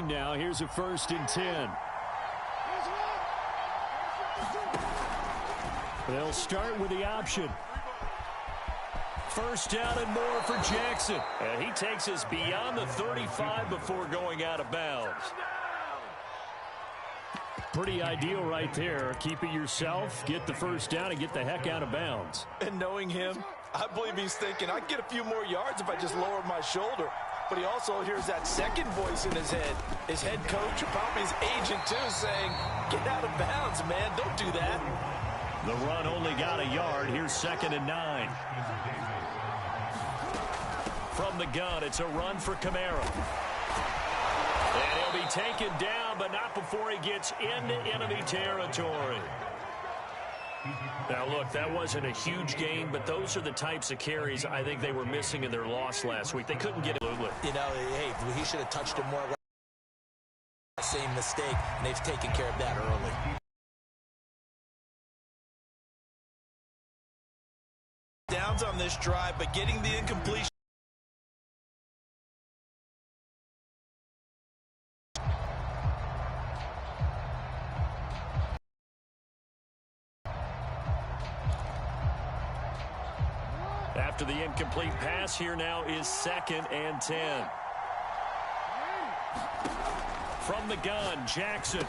14 now. Here's a 1st and 10. They'll start with the option. 1st down and more for Jackson. And he takes us beyond the 35 before going out of bounds. Pretty ideal right there. Keep it yourself, get the 1st down, and get the heck out of bounds. And knowing him, I believe he's thinking, I can get a few more yards if I just lower my shoulder. But he also hears that second voice in his head. His head coach, or probably his agent too, saying, get out of bounds, man. Don't do that. The run only got a yard. Here's 2nd and 9. From the gun, it's a run for Kamara. And he'll be taken down, but not before he gets into enemy territory. Now, look, that wasn't a huge game, but those are the types of carries I think they were missing in their loss last week. They couldn't get it. You know, hey, he should have touched it more. Same mistake, and they've taken care of that early. Downs on this drive, but getting the incompletion. After the incomplete pass, here now is 2nd and 10. From the gun, Jackson.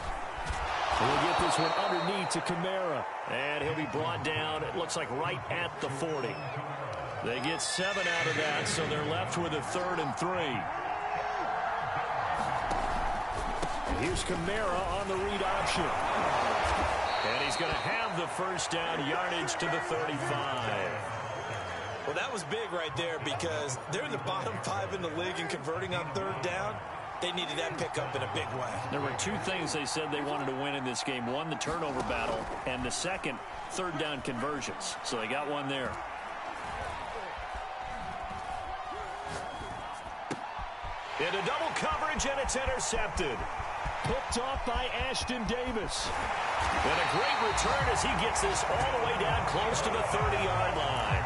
We'll get this one underneath to Kamara. And he'll be brought down, it looks like right at the 40. They get 7 out of that, so they're left with a 3rd and 3. And here's Kamara on the read option. And he's going to have the 1st down, yardage to the 35. Well, that was big right there because they're in the bottom 5 in the league and converting on 3rd down. They needed that pickup in a big way. There were 2 things they said they wanted to win in this game. One, the turnover battle, and the second, 3rd down conversions. So they got one there. Into double coverage, and it's intercepted. Picked off by Ashton Davis. And a great return as he gets this all the way down close to the 30-yard line.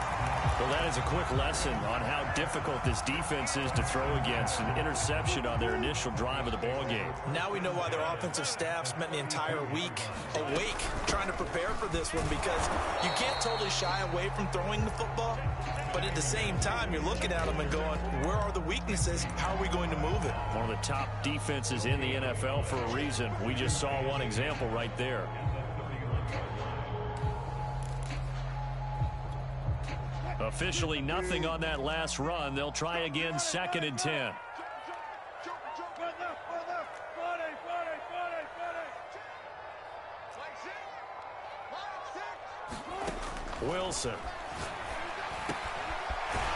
Well, that is a quick lesson on how difficult this defense is to throw against. An interception on their initial drive of the ballgame. Now we know why their offensive staff spent the entire week awake trying to prepare for this one, because you can't totally shy away from throwing the football, but at the same time, you're looking at them and going, where are the weaknesses? How are we going to move it? One of the top defenses in the NFL for a reason. We just saw one example right there. Officially nothing on that last run. They'll try again, 2nd and 10. Wilson.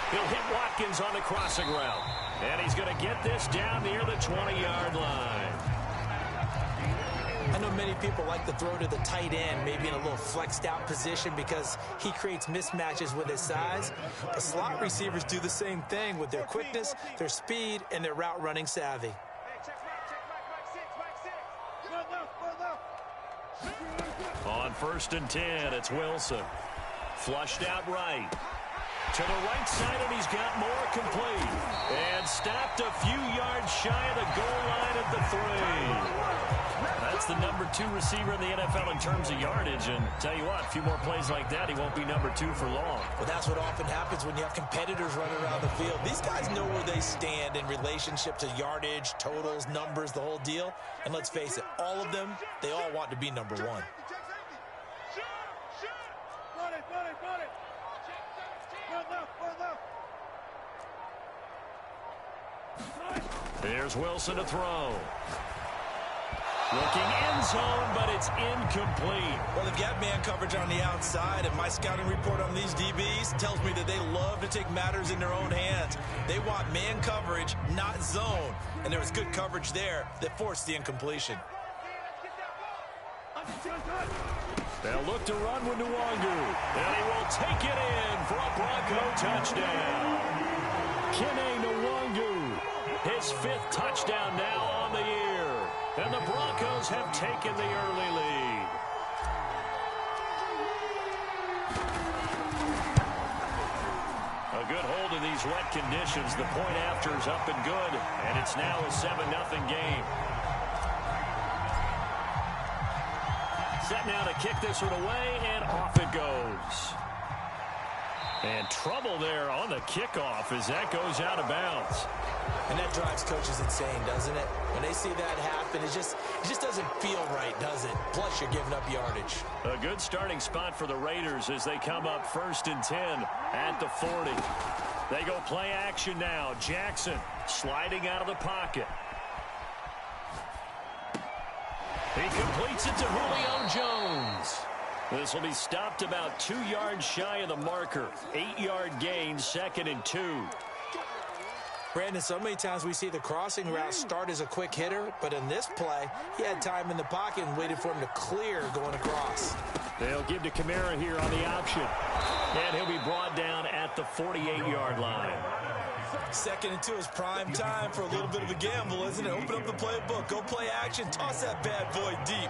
He'll hit Watkins on the crossing route. And he's going to get this down near the 20-yard line. I know many people like to throw to the tight end, maybe in a little flexed out position because he creates mismatches with his size. But slot receivers do the same thing with their quickness, their speed, and their route running savvy. On 1st and 10, it's Wilson. Flushed out right. To the right side, and he's got more complete. And stopped a few yards shy of the goal line at the 3. That's the number 2 receiver in the NFL in terms of yardage. And tell you what, a few more plays like that, he won't be number 2 for long. Well, that's what often happens when you have competitors running around the field. These guys know where they stand in relationship to yardage, totals, numbers, the whole deal. And let's face it, all of them, they all want to be number 1. Here's Wilson to throw. Looking end zone, but it's incomplete. Well, they've got man coverage on the outside, and my scouting report on these DBs tells me that they love to take matters in their own hands. They want man coverage, not zone. And there was good coverage there that forced the incompletion. They'll look to run with Nwangu. And he will take it in for a Bronco touchdown. Kene Nwangu, his 5th touchdown now on the year. And the Broncos have taken the early lead. A good hold in these wet conditions. The point after is up and good. And it's now a 7-0 game. Set now to kick this one away, and off it goes. And trouble there on the kickoff as that goes out of bounds. And that drives coaches insane, doesn't it? When they see that happen, it just doesn't feel right, does it? Plus, you're giving up yardage. A good starting spot for the Raiders as they come up 1st and 10 at the 40. They go play action now. Jackson sliding out of the pocket. He completes it to Julio Jones. This will be stopped about 2 yards shy of the marker. 8-yard gain, 2nd and 2. Brandon, so many times we see the crossing route start as a quick hitter, but in this play, he had time in the pocket and waited for him to clear going across. They'll give to Kamara here on the option. And he'll be brought down at the 48-yard line. 2nd and 2 is prime time for a little bit of a gamble, isn't it? Open up the playbook, go play action, toss that bad boy deep.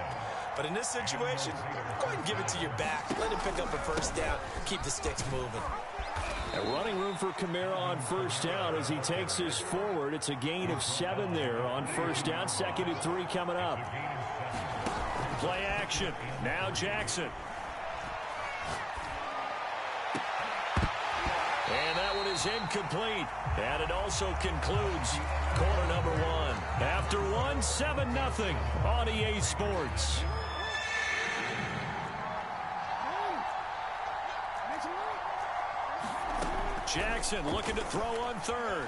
But in this situation, go ahead and give it to your back. Let him pick up a first down, keep the sticks moving. A running room for Kamara on 1st down as he takes this forward. It's a gain of 7 there on 1st down. 2nd and 3 coming up. Play action. Now Jackson. And that one is incomplete. And it also concludes quarter number 1. After 1, 7-0 on EA Sports. Jackson looking to throw on 3rd.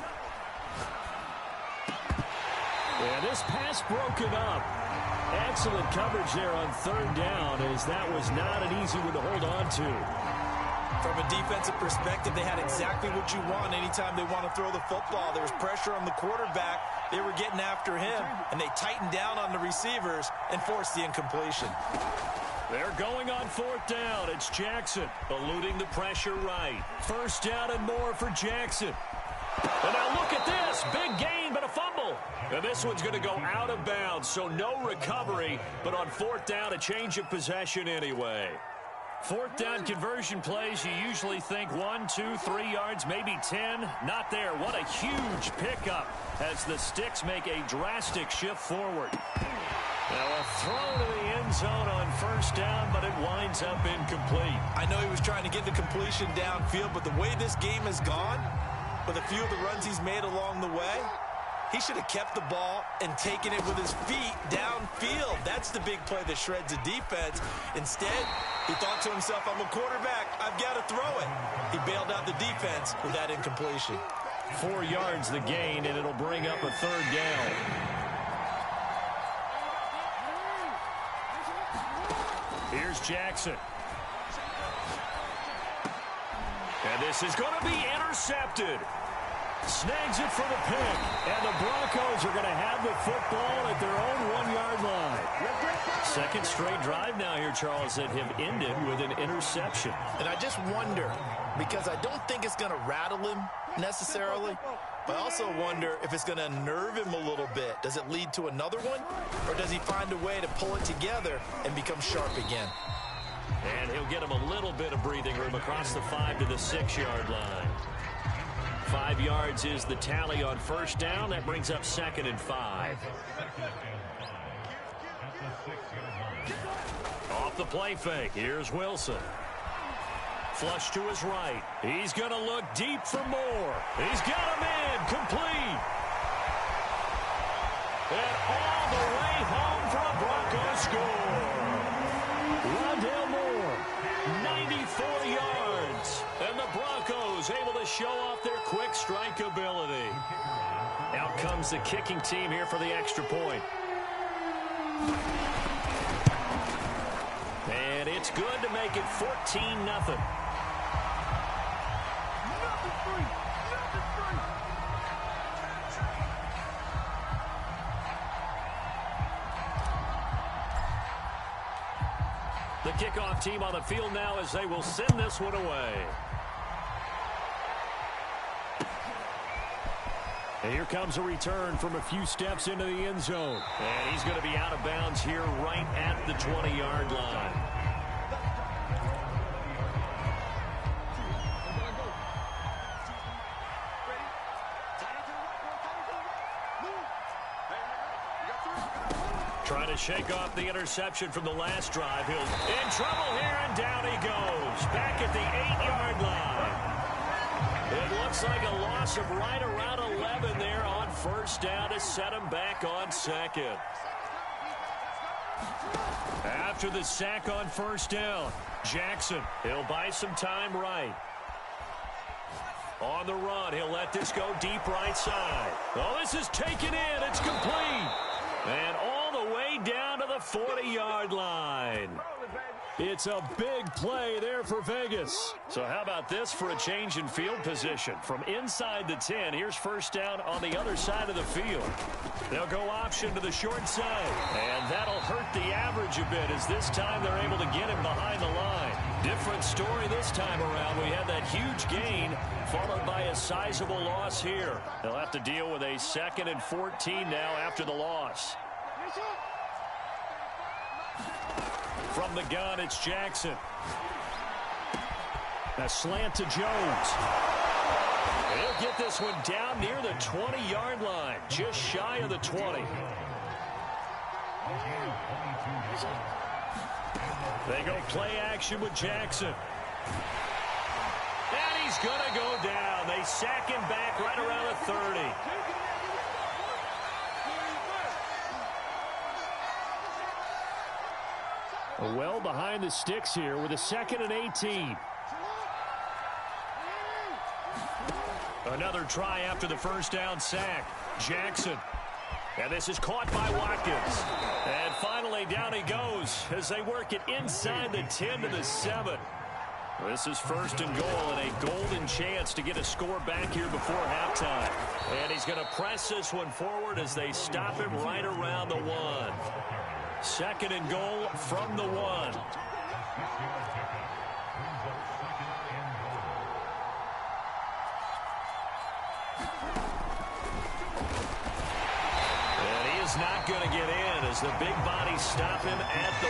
And this pass broken up. Excellent coverage there on 3rd down as that was not an easy one to hold on to. From a defensive perspective, they had exactly what you want anytime they want to throw the football. There was pressure on the quarterback. They were getting after him, and they tightened down on the receivers and forced the incompletion. They're going on 4th down. It's Jackson eluding the pressure right. 1st down and more for Jackson. And now look at this. Big gain, but a fumble. And this one's going to go out of bounds, so no recovery. But on 4th down, a change of possession anyway. 4th down conversion plays, you usually think 1, 2, 3 yards, maybe 10. Not there. What a huge pickup as the sticks make a drastic shift forward. Now a throw to the end zone on 1st down, but it winds up incomplete. I know he was trying to get the completion downfield, but the way this game has gone, with a few of the runs he's made along the way, he should have kept the ball and taken it with his feet downfield. That's the big play that shreds the defense. Instead, he thought to himself, I'm a quarterback, I've got to throw it. He bailed out the defense with that incompletion. 4 yards the gain, and it'll bring up a 3rd down. Here's Jackson. And this is going to be intercepted. Snags it for the pick. And the Broncos are going to have the football at their own 1-yard line. 2nd straight drive now here, Charles, that have ended with an interception. And I just wonder, because I don't think it's going to rattle him necessarily, but I also wonder if it's going to unnerve him a little bit. Does it lead to another one? Or does he find a way to pull it together and become sharp again? And he'll get him a little bit of breathing room across the 5 to the 6-yard line. 5 yards is the tally on 1st down. That brings up 2nd and 5. Off the play fake. Here's Wilson. Flush to his right. He's going to look deep for more. He's got a man complete. And all the way home for a Broncos score. Rondale Moore, 94 yards. And the Broncos able to show off their quick strike ability. Out comes the kicking team here for the extra point. And it's good to make it 14-0. The kickoff team on the field now as they will send this one away. And here comes a return from a few steps into the end zone. And he's going to be out of bounds here right at the 20-yard line. Trying to shake off the interception from the last drive. He'll in trouble here, and down he goes. Back at the 8-yard line. It looks like a loss of right around 11 there on first down to set him back on second. After the sack on first down, Jackson, he'll buy some time right. On the run, he'll let this go deep right side. Oh, this is taken in. It's complete. And all the way down to the 40-yard line. It's a big play there for Vegas. So how about this for a change in field position? From inside the 10, here's first down on the other side of the field. They'll go option to the short side. And that'll hurt the average a bit as this time they're able to get him behind the line. Different story this time around. We had that huge gain followed by a sizable loss here. They'll have to deal with a 2nd and 14 now after the loss. From the gun, it's Jackson. A slant to Jones. He'll get this one down near the 20-yard line, just shy of the 20. They go play action with Jackson. And he's going to go down. They sack him back right around the 30. Well behind the sticks here with a 2nd and 18. Another try after the first down sack. Jackson. And this is caught by Watkins. And finally down he goes as they work it inside the 10 to the 7. This is 1st and goal and a golden chance to get a score back here before halftime. And he's going to press this one forward as they stop him right around the 1. 2nd and goal from the 1. And he is not going to get in as the big bodies stop him at the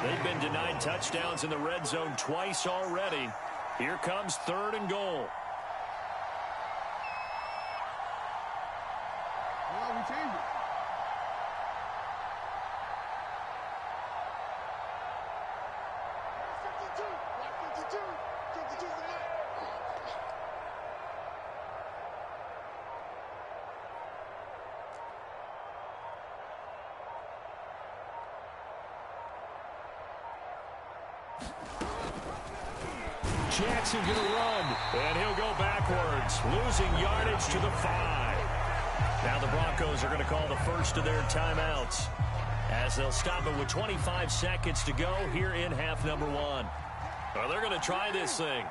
1. They've been denied touchdowns in the red zone twice already. Here comes 3rd and goal. Jackson going to run, and he'll go backwards, losing yardage to the 5. Now the Broncos are going to call the first of their timeouts as they'll stop it with 25 seconds to go here in half number 1. Well, they're going to try this thing.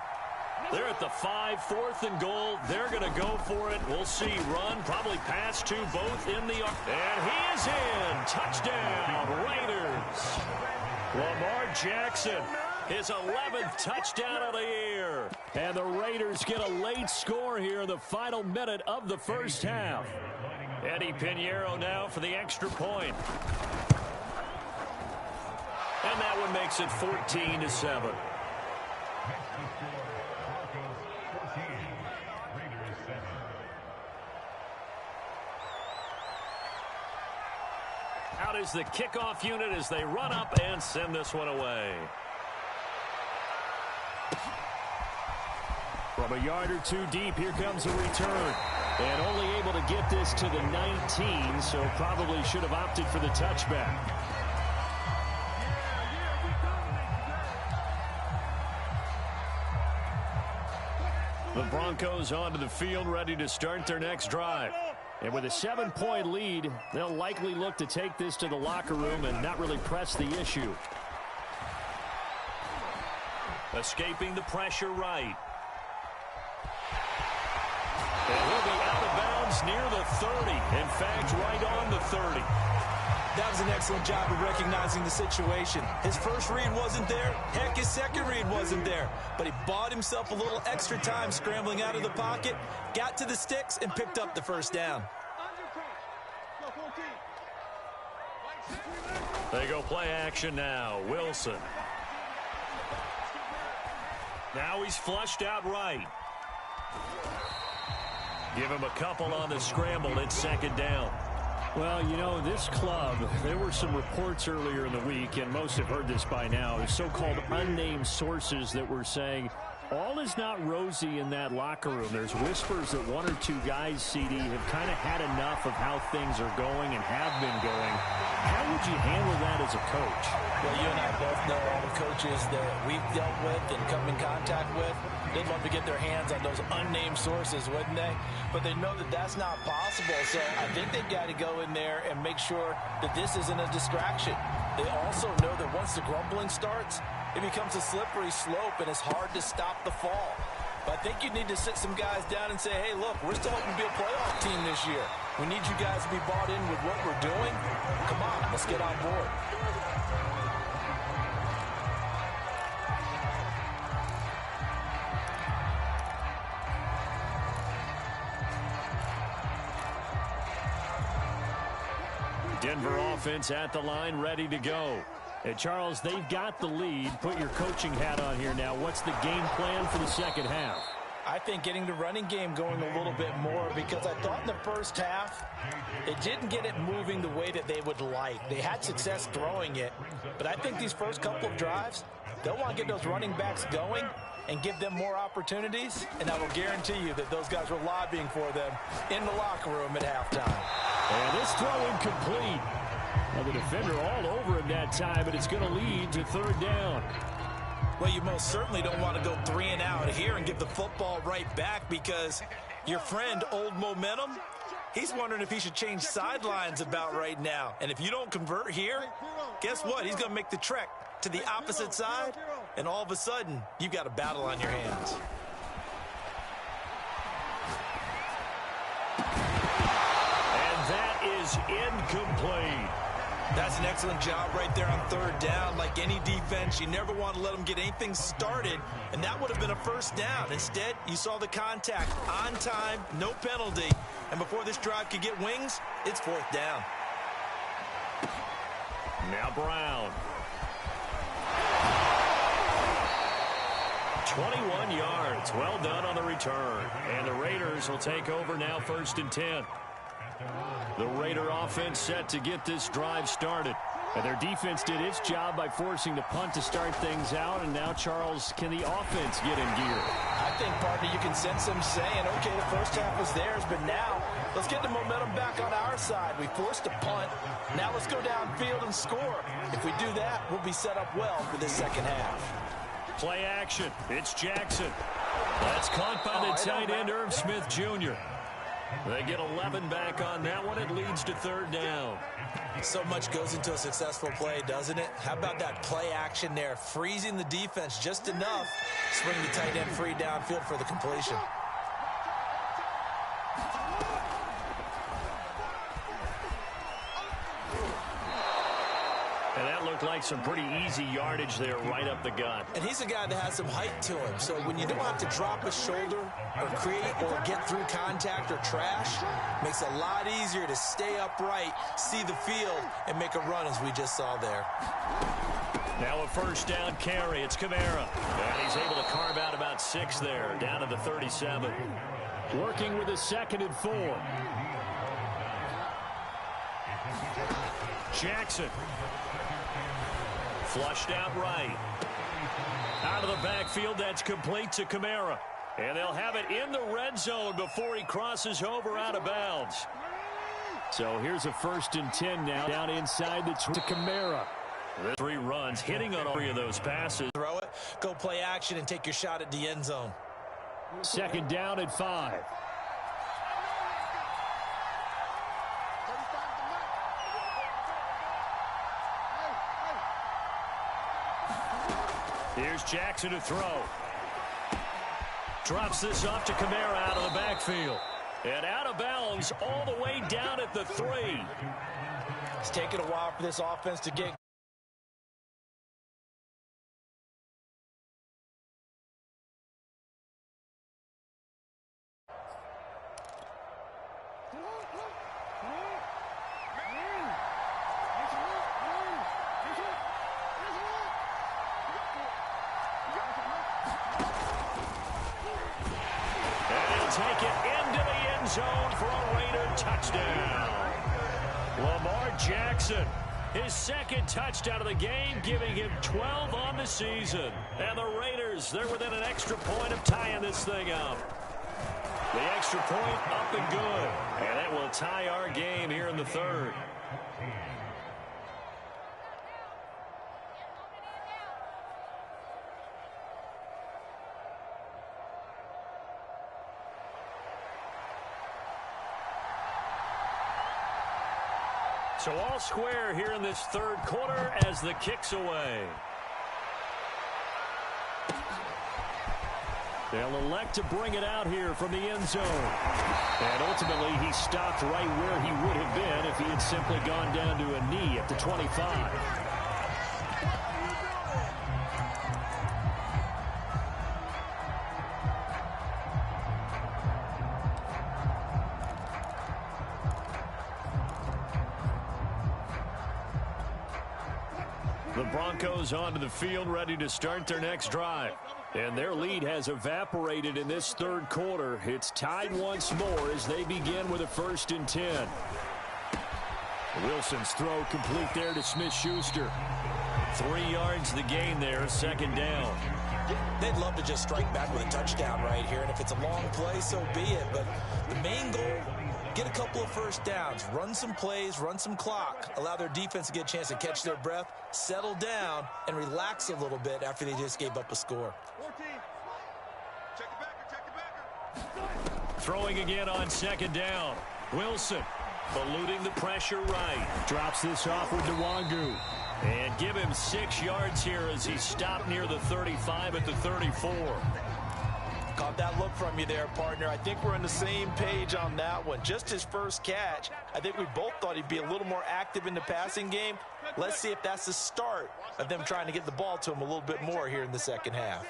They're at the 5, 4th and goal. They're going to go for it. We'll see. Run, probably pass to both in the... And he is in. Touchdown, Raiders. Lamar Jackson. His 11th touchdown of the year. And the Raiders get a late score here in the final minute of the first half. Eddie Pinheiro now for the extra point. And that one makes it 14-7. Out is the kickoff unit as they run up and send this one away. From a yard or two deep, here comes a return. And only able to get this to the 19, so probably should have opted for the touchback. The Broncos onto the field, ready to start their next drive. And with a 7-point lead, they'll likely look to take this to the locker room and not really press the issue. Escaping the pressure right. And he'll be out of bounds near the 30. In fact, right on the 30. That was an excellent job of recognizing the situation. His first read wasn't there. Heck, his second read wasn't there. But he bought himself a little extra time scrambling out of the pocket, got to the sticks, and picked up the first down. They go play action now. Wilson. Now he's flushed out right. Give him a couple on the scramble. It's 2nd down. Well, you know, this club, there were some reports earlier in the week, and most have heard this by now, so-called unnamed sources that were saying all is not rosy in that locker room. There's whispers that one or two guys, CD, have kind of had enough of how things are going and have been going. How would you handle that as a coach? Well, you and I both know all the coaches that we've dealt with and come in contact with. They'd love to get their hands on those unnamed sources, wouldn't they? But they know that that's not possible, so I think they've got to go in there and make sure that this isn't a distraction. They also know that once the grumbling starts, it becomes a slippery slope, and it's hard to stop the fall. But I think you need to sit some guys down and say, hey, look, we're still hoping to be a playoff team this year. We need you guys to be bought in with what we're doing. Come on, let's get on board. Denver offense at the line, ready to go. And Charles, they've got the lead. Put your coaching hat on here now. What's the game plan for the second half? I think getting the running game going a little bit more, because I thought in the first half it didn't get it moving the way that they would like. They had success throwing it, but I think these first couple of drives, they'll want to get those running backs going and give them more opportunities, and I will guarantee you that those guys were lobbying for them in the locker room at halftime. And this throw incomplete. Well, the defender all over him that time, but it's going to lead to third down. Well, you most certainly don't want to go 3 and out here and get the football right back, because your friend, Old Momentum, he's wondering if he should change sidelines about right now. And if you don't convert here, guess what? He's going to make the trek to the opposite side, and all of a sudden, you've got a battle on your hands. And that is incomplete. That's an excellent job right there on third down. Like any defense, you never want to let them get anything started, and that would have been a first down. Instead, you saw the contact on time, no penalty, and before this drive could get wings, it's fourth down. Now Brown. 21 yards. Well done on the return. And the Raiders will take over now, 1st and 10. The Raider offense set to get this drive started. And their defense did its job by forcing the punt to start things out. And now, Charles, can the offense get in gear? I think, partner, you can sense them saying, okay, the first half was theirs, but now let's get the momentum back on our side. We forced a punt. Now let's go downfield and score. If we do that, we'll be set up well for this second half. Play action. It's Jackson. That's caught by the tight end, Irv Smith Jr. They get 11 back on that one. It leads to third down. So much goes into a successful play, doesn't it? How about that play action there? Freezing the defense just enough. Swing the tight end free downfield for the completion. And that looked like some pretty easy yardage there right up the gut. And he's a guy that has some height to him. So when you don't have to drop a shoulder or create or get through contact or trash, makes it a lot easier to stay upright, see the field, and make a run as we just saw there. Now a first down carry. It's Kamara. And he's able to carve out about 6 there, down to the 37. Working with a 2nd and 4. Jackson. Flushed out right. Out of the backfield, that's complete to Kamara. And they'll have it in the red zone before he crosses over out of bounds. So here's a 1st and 10 now, down inside to Kamara. 3 runs, hitting on all 3 of those passes. Throw it, go play action, and take your shot at the end zone. 2nd down at 5. Here's Jackson to throw. Drops this off to Kamara out of the backfield. And out of bounds all the way down at the 3. It's taken a while for this offense to get. Take it into the end zone for a Raider touchdown. Lamar Jackson, his second touchdown of the game, giving him 12 on the season. And the Raiders, they're within an extra point of tying this thing up. The extra point up and good. And that will tie our game here in the third. So all square here in this third quarter as the kick's away. They'll elect to bring it out here from the end zone. And ultimately, he stopped right where he would have been if he had simply gone down to a knee at the 25. The Broncos onto the field, ready to start their next drive. And their lead has evaporated in this third quarter. It's tied once more as they begin with a 1st and 10. Wilson's throw complete there to Smith-Schuster. 3 yards the gain there, 2nd down. They'd love to just strike back with a touchdown right here, and if it's a long play, so be it. But the main goal, get a couple of first downs, run some plays, run some clock, allow their defense to get a chance to catch their breath, settle down, and relax a little bit after they just gave up a score. Throwing again on 2nd down. Wilson eluding the pressure right. Drops this off with Nwangu. And give him 6 yards here as he stopped near the 35 at the 34. Caught that look from you there, partner. I think we're on the same page on that one. Just his first catch. I think we both thought he'd be a little more active in the passing game. Let's see if that's the start of them trying to get the ball to him a little bit more here in the second half.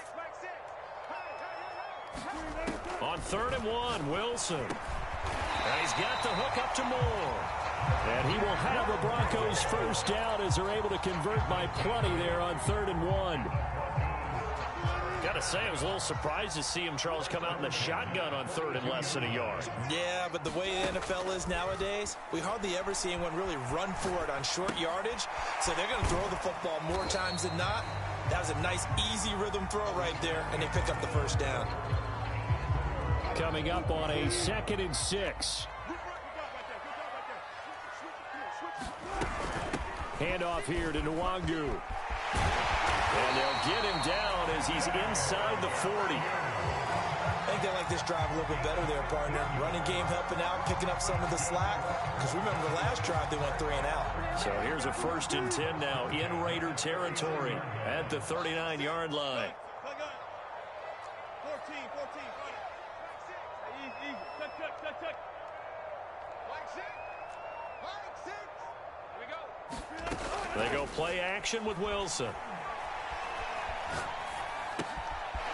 On 3rd and 1, Wilson. And he's got the hook up to Moore. And he will have the Broncos first down as they're able to convert by plenty there on 3rd and 1. Got to say, I was a little surprised to see him, Charles, come out in the shotgun on 3rd and less than a yard. Yeah, but the way the NFL is nowadays, we hardly ever see anyone really run for it on short yardage. So they're going to throw the football more times than not. That was a nice, easy rhythm throw right there, and they pick up the first down. Coming up on a 2nd and 6. Handoff here to Nwangu. And they'll get him down as he's inside the 40. I think they like this drive a little bit better there, partner. Running game helping out, picking up some of the slack. Because remember the last drive, they went 3 and out. So here's a 1st and 10 now in Raider territory at the 39-yard line. 14. Easy. Check. Like six. Here we go. They go play action with Wilson.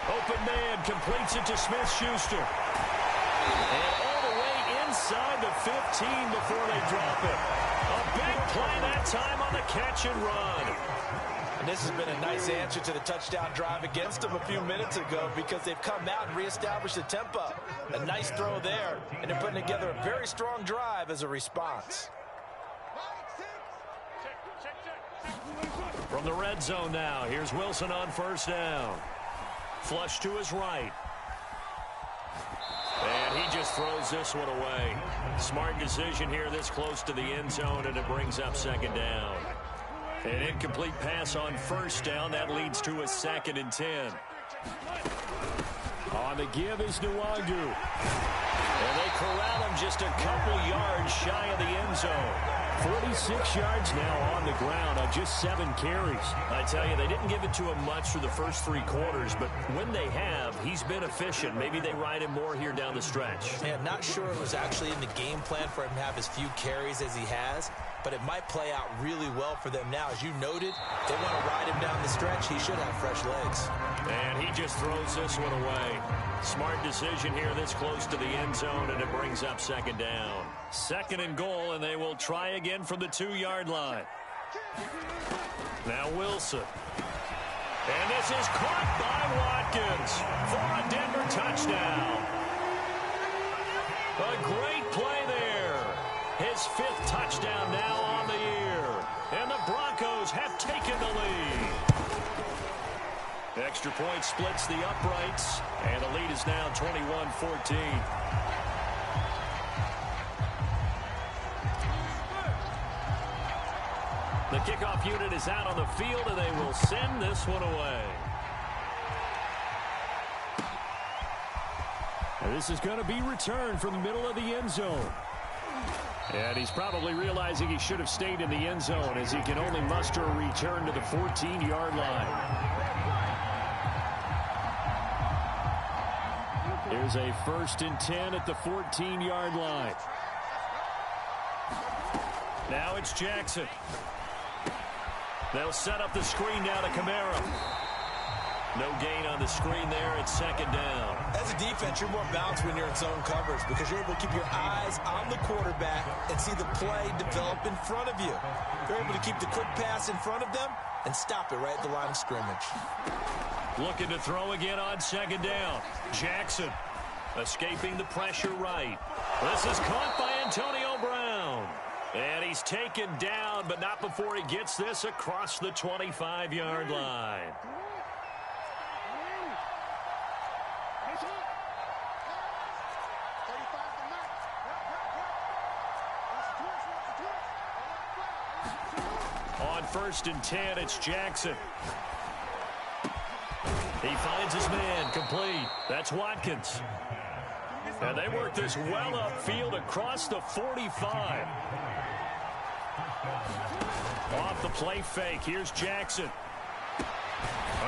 Open man completes it to Smith-Schuster. And all the way inside the 15 before they drop it. A big play that time on the catch and run. And this has been a nice answer to the touchdown drive against them a few minutes ago because they've come out and reestablished the tempo. A nice throw there, and they're putting together a very strong drive as a response. From the red zone now, here's Wilson on 1st down. Flush to his right. And he just throws this one away. Smart decision here this close to the end zone, and it brings up 2nd down. An incomplete pass on 1st down. That leads to a 2nd and 10. On the give is Nwangu. And they corral him just a couple yards shy of the end zone. 46 yards now on the ground on just 7 carries. I tell you, they didn't give it to him much for the first 3 quarters, but when they have, he's been efficient. Maybe they ride him more here down the stretch. Yeah, not sure it was actually in the game plan for him to have as few carries as he has, but it might play out really well for them now. As you noted, they want to ride him down the stretch. He should have fresh legs. And he just throws this one away. Smart decision here this close to the end zone, and it brings up 2nd down. 2nd and goal, and they will try again from the 2-yard line. Now Wilson. And this is caught by Watkins for a Denver touchdown. A great play there. His his 5th touchdown now on the year. And the Broncos have taken the lead. Extra point splits the uprights, and the lead is now 21-14. The kickoff unit is out on the field, and they will send this one away. And this is going to be returned from the middle of the end zone. And he's probably realizing he should have stayed in the end zone as he can only muster a return to the 14-yard line. Here's a 1st and 10 at the 14-yard line. Now it's Jackson. They'll set up the screen down to Kamara. No gain on the screen there. It's 2nd down. As a defense, you're more balanced when you're in zone coverage because you're able to keep your eyes on the quarterback and see the play develop in front of you. You're able to keep the quick pass in front of them and stop it right at the line of scrimmage. Looking to throw again on 2nd down. Jackson escaping the pressure right. This is caught by Antonio Brown. And he's taken down, but not before he gets this across the 25-yard line. On 1st and 10, it's Jackson. He finds his man, complete. That's Watkins. And they work this well upfield across the 45. Off the play fake, here's Jackson.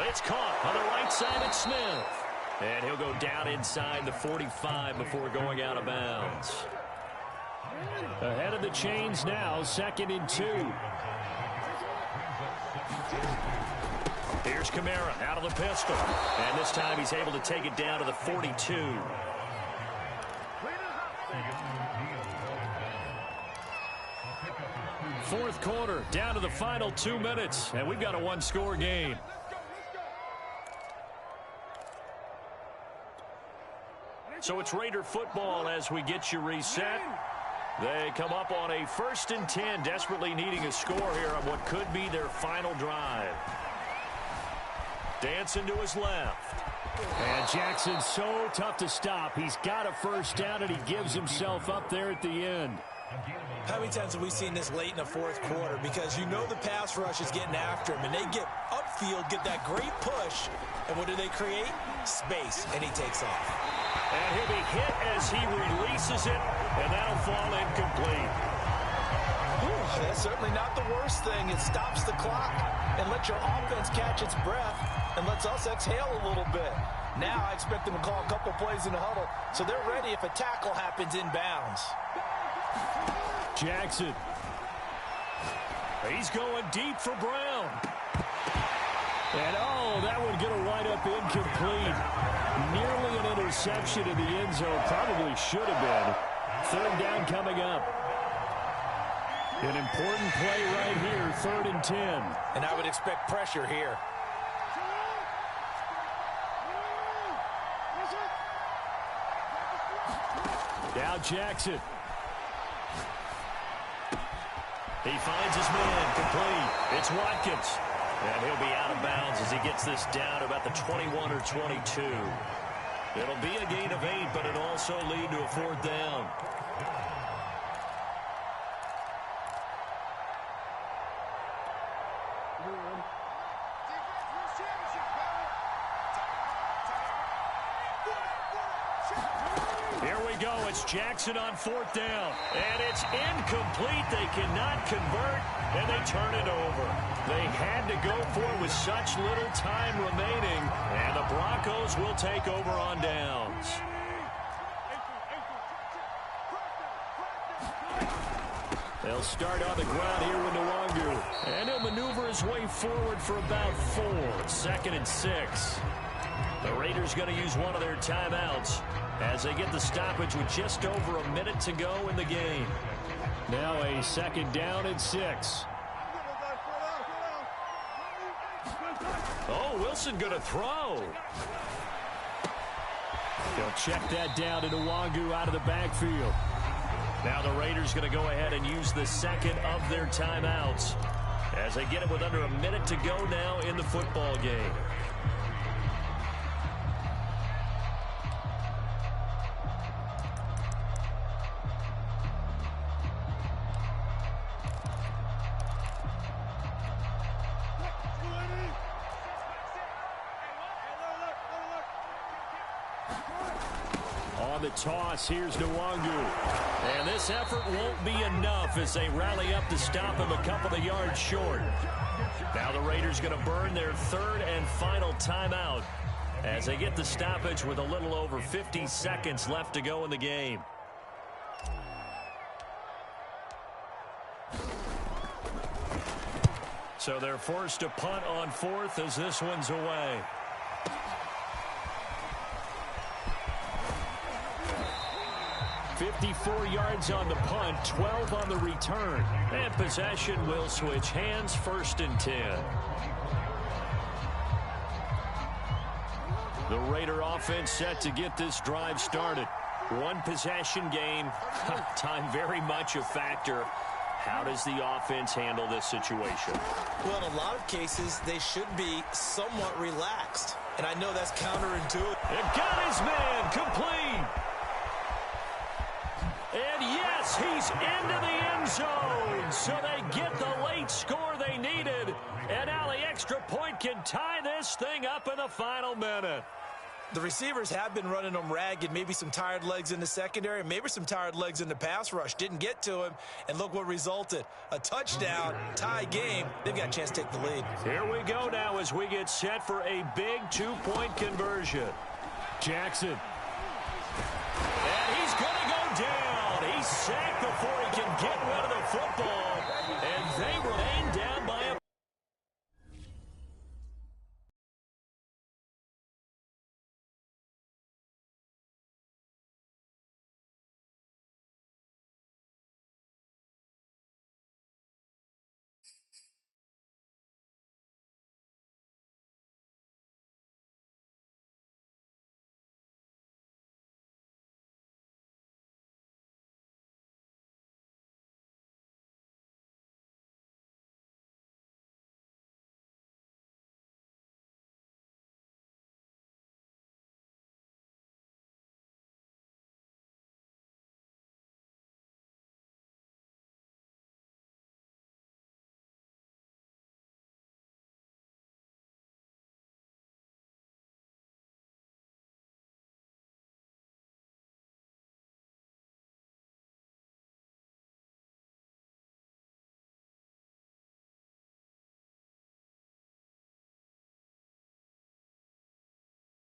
It's caught on the right side at Smith. And he'll go down inside the 45 before going out of bounds. Ahead of the chains now, 2nd and 2. Here's Kamara out of the pistol. And this time he's able to take it down to the 42. Fourth quarter, down to the final 2 minutes, and we've got a one-score game. So it's Raider football as we get you reset. They come up on a 1st and 10, desperately needing a score here on what could be their final drive. Dancing to his left. And Jackson's so tough to stop. He's got a 1st down, and he gives himself up there at the end. How many times have we seen this late in the 4th quarter? Because you know the pass rush is getting after him, and they get upfield, get that great push, and what do they create? Space, and he takes off. And he'll be hit as he releases it, and that'll fall incomplete. Whew, that's certainly not the worst thing. It stops the clock and lets your offense catch its breath and lets us exhale a little bit. Now I expect them to call a couple plays in the huddle, so they're ready if a tackle happens inbounds. Jackson. He's going deep for Brown. And, oh, that would get a wind up incomplete. Nearly an interception in the end zone. Probably should have been. 3rd down coming up. An important play right here, 3rd and 10. And I would expect pressure here. Now Jackson. He finds his man, complete. It's Watkins. And he'll be out of bounds as he gets this down to about the 21 or 22. It'll be a gain of 8, but it'll also lead to a 4th down. Here we go. It's Jackson on 4th down. And it's incomplete. They cannot convert, and they turn it over. They had to go for it with such little time remaining, and the Broncos will take over on downs. They'll start on the ground here with Nwangu. And he'll maneuver his way forward for about 4. 2nd and 6. The Raiders going to use one of their timeouts as they get the stoppage with just over a minute to go in the game. Now a 2nd down and 6. Oh, Wilson going to throw. They'll check that down to Nwangu out of the backfield. Now the Raiders going to go ahead and use the second of their timeouts as they get it with under a minute to go now in the football game. On the toss, here's Nwangu. And this effort won't be enough as they rally up to stop him a couple of yards short. Now the Raiders going to burn their third and final timeout as they get the stoppage with a little over 50 seconds left to go in the game. So they're forced to punt on fourth as this one's away. $54 yards on the punt, 12 on the return. And possession will switch hands, 1st and 10. The Raider offense set to get this drive started. One possession game. Time very much a factor. How does the offense handle this situation? Well, in a lot of cases, they should be somewhat relaxed. And I know that's counterintuitive. And got his man complete. And yes, he's into the end zone. So they get the late score they needed. And now the extra point can tie this thing up in the final minute. The receivers have been running them ragged. Maybe some tired legs in the secondary, maybe some tired legs in the pass rush. Didn't get to him, and look what resulted. A touchdown, tie game. They've got a chance to take the lead. Here we go now as we get set for a big 2-point conversion. Jackson. And he's going to go down. He's sacked before he can get rid of the football. And they were